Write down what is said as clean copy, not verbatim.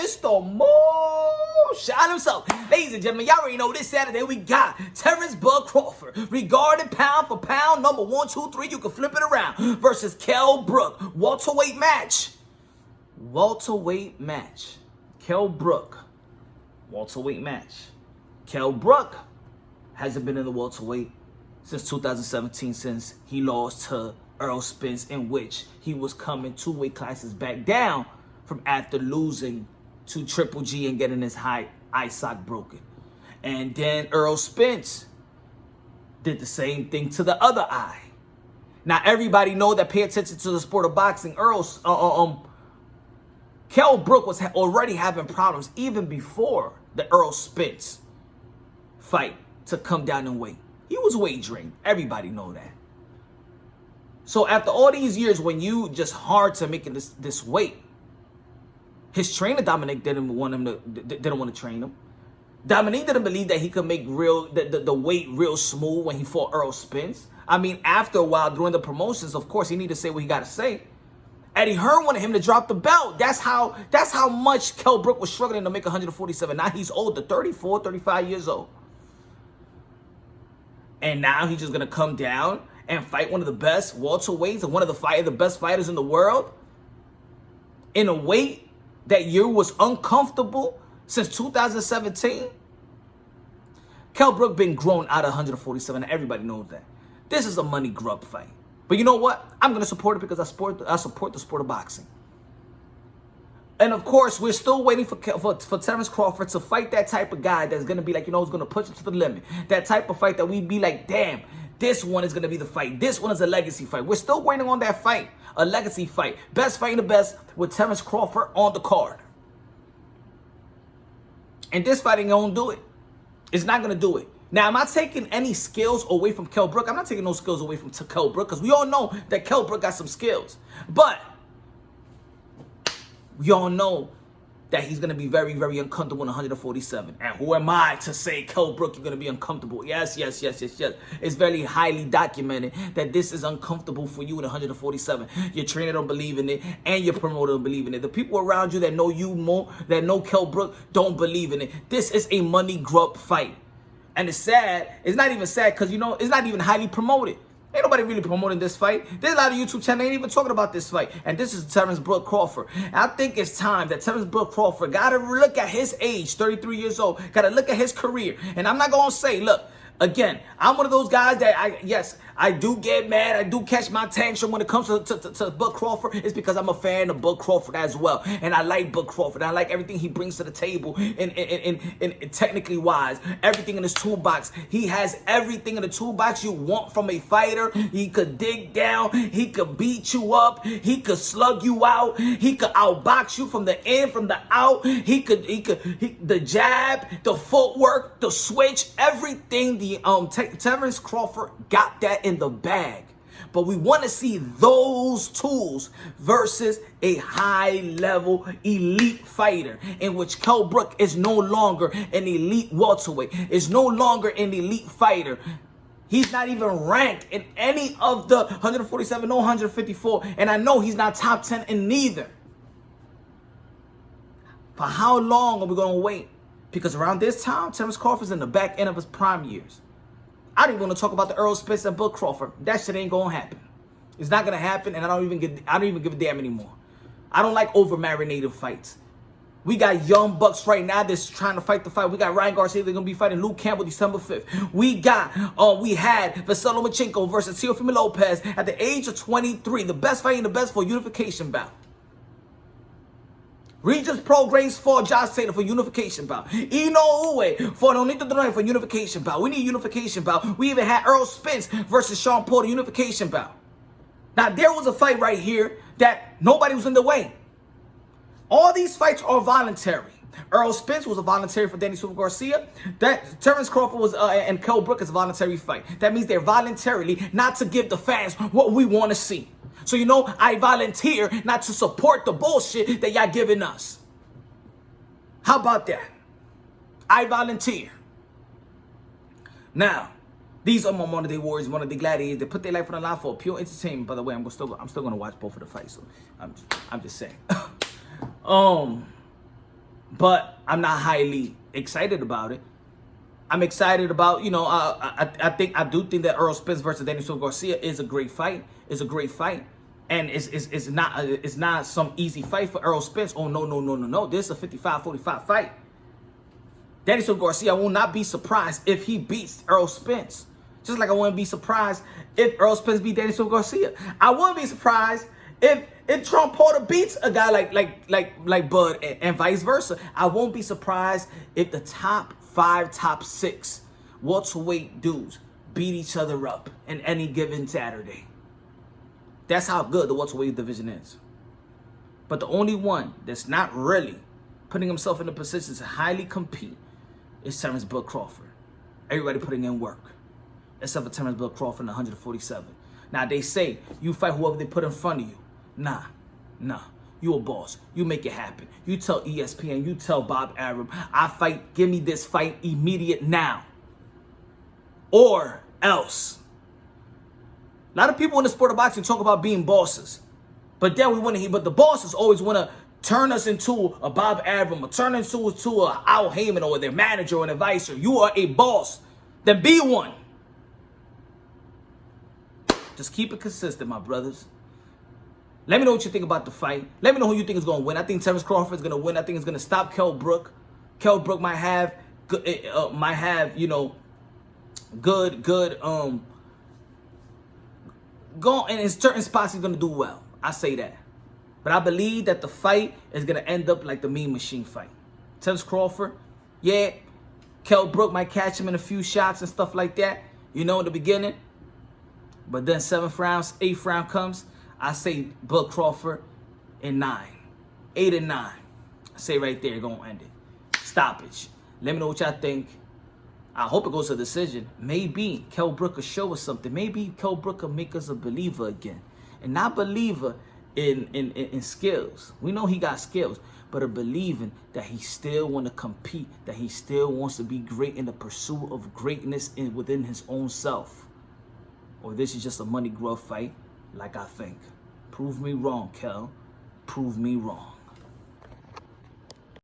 Mr. Mo Shot himself. Ladies and gentlemen, y'all already know this Saturday we got Terence Crawford, regarded pound for pound, number 1, 2, 3, you can flip it around, versus Kell Brook. Welterweight match. Welterweight match. Kell Brook. Welterweight match. Kell Brook hasn't been in the welterweight since 2017, since he lost to Errol Spence, in which he was coming 2 weight classes back down from after losing to Triple G and getting his eye socket broken. And then Errol Spence did the same thing to the other eye. Now everybody know that pay attention to the sport of boxing. Kell Brook was already having problems even before the Errol Spence fight to come down in weight. He was wagering. Everybody know that. So after all these years, when you just hard to make it this weight, his trainer Dominic didn't want to train him. Dominic didn't believe that he could make the weight real smooth when he fought Errol Spence. I mean, after a while during the promotions, of course, he needed to say what he got to say. Eddie Hearn wanted him to drop the belt. That's how much Kell Brook was struggling to make 147. Now he's older, 34, 35 years old. And now he's just going to come down and fight one of the best welterweights and one of the best fighters in the world in a weight that year was uncomfortable since 2017. Kell Brook been grown out of 147. Everybody knows that. This is a money grub fight. But you know what? I'm going to support it because I support the sport of boxing. And of course, we're still waiting for Terence Crawford to fight that type of guy that's going to be like, who's going to push it to the limit. That type of fight that we'd be like, damn, this one is going to be the fight. This one is a legacy fight. We're still waiting on that fight, a legacy fight. Best fighting the best with Terence Crawford on the card. And this fight ain't going to do it. It's not going to do it. Now, am I taking any skills away from Kell Brook? I'm not taking no skills away from Kell Brook because we all know that Kell Brook got some skills. But we all know that he's going to be very, very uncomfortable in 147. And who am I to say, Kell Brook, you're going to be uncomfortable? Yes. It's very highly documented that this is uncomfortable for you in 147. Your trainer don't believe in it, and your promoter don't believe in it. The people around you that know you more, that know Kell Brook, don't believe in it. This is a money grub fight. And it's sad. It's not even sad because, it's not even highly promoted. Ain't nobody really promoting this fight. There's a lot of YouTube channels ain't even talking about this fight. And this is Terence Crawford. And I think it's time that Terence Crawford got to look at his age, 33 years old. Got to look at his career. And I'm not going to say, look, again, I'm one of those guys that I do get mad. I do catch my tantrum when it comes to Buck Crawford. It's because I'm a fan of Buck Crawford as well. And I like Buck Crawford. I like everything he brings to the table in technically wise. Everything in his toolbox. He has everything in the toolbox you want from a fighter. He could dig down. He could beat you up. He could slug you out. He could outbox you from the in, from the out. The jab, the footwork, the switch, everything. Terence Crawford got that in the bag. But we want to see those tools versus a high-level elite fighter in which Kell Brook is no longer an elite welterweight, is no longer an elite fighter. He's not even ranked in any of the 147 or 154, and I know he's not top 10 in neither. For how long are we going to wait? Because around this time, Terence Crawford's in the back end of his prime years. I don't even want to talk about the Errol Spence and Buck Crawford. That shit ain't gonna happen. It's not gonna happen, and I don't even give a damn anymore. I don't like over-marinated fights. We got young bucks right now that's trying to fight the fight. We got Ryan Garcia. They're gonna be fighting Luke Campbell December 5th. We had Vasily Lomachenko versus Teofimo Lopez at the age of 23. The best fighting the best for a unification bout. Regis Prograis fought Josh Taylor for unification bout. Inoue fought Onito Donaire for unification bout. We need a unification bout. We even had Errol Spence versus Sean Paul, the unification bout. Now, there was a fight right here that nobody was in the way. All these fights are voluntary. Errol Spence was a voluntary for Danny Super Garcia. That Terence Crawford was and Kell Brook is a voluntary fight. That means they're voluntarily not to give the fans what we want to see. So, I volunteer not to support the bullshit that y'all giving us. How about that? I volunteer. Now, these are my modern day warriors, modern day gladiators. They put their life on the line for pure entertainment. By the way, I'm still going to watch both of the fights. So I'm just saying. but I'm not highly excited about it. I'm excited about, you know, I do think that Errol Spence versus Daniel Garcia is a great fight. It's a great fight. And it's not some easy fight for Errol Spence. Oh, no. This is a 55-45 fight. Daniel Garcia, I will not be surprised if he beats Errol Spence. Just like I wouldn't be surprised if Errol Spence beat Daniel Garcia. I wouldn't be surprised if Trump Porter beats a guy like Bud and vice versa. I won't be surprised if the top 5, top 6 welterweight dudes beat each other up in any given Saturday. That's how good the welterweight division is. But the only one that's not really putting himself in a position to highly compete is Terence Crawford. Everybody putting in work, except for Terence Crawford in 147. Now they say you fight whoever they put in front of you. Nah. You a boss. You make it happen. You tell ESPN, you tell Bob Arum, I fight, give me this fight immediate now. Or else. A lot of people in the sport of boxing talk about being bosses. But then but the bosses always want to turn us into a Bob Arum or turn us into a Al Heyman or their manager or an advisor. You are a boss. Then be one. Just keep it consistent, my brothers. Let me know what you think about the fight. Let me know who you think is going to win. I think Terence Crawford is going to win. I think it's going to stop Kell Brook. Kell Brook might have, you know, good, go and in certain spots he's going to do well. I say that. But I believe that the fight is going to end up like the Mean Machine fight. Terence Crawford, yeah, Kell Brook might catch him in a few shots and stuff like that, you know, in the beginning. But then 7th round, 8th round comes. I say Bud Crawford in 9. 8 and 9. I say right there, going to end it. Stoppage. Let me know what y'all think. I hope it goes to a decision. Maybe Kell Brook will show us something. Maybe Kell Brook will make us a believer again. And not believer in skills. We know he got skills. But a believing that he still want to compete. That he still wants to be great in the pursuit of greatness within his own self. Or this is just a money grub fight like I think. Prove me wrong, Kell. Prove me wrong.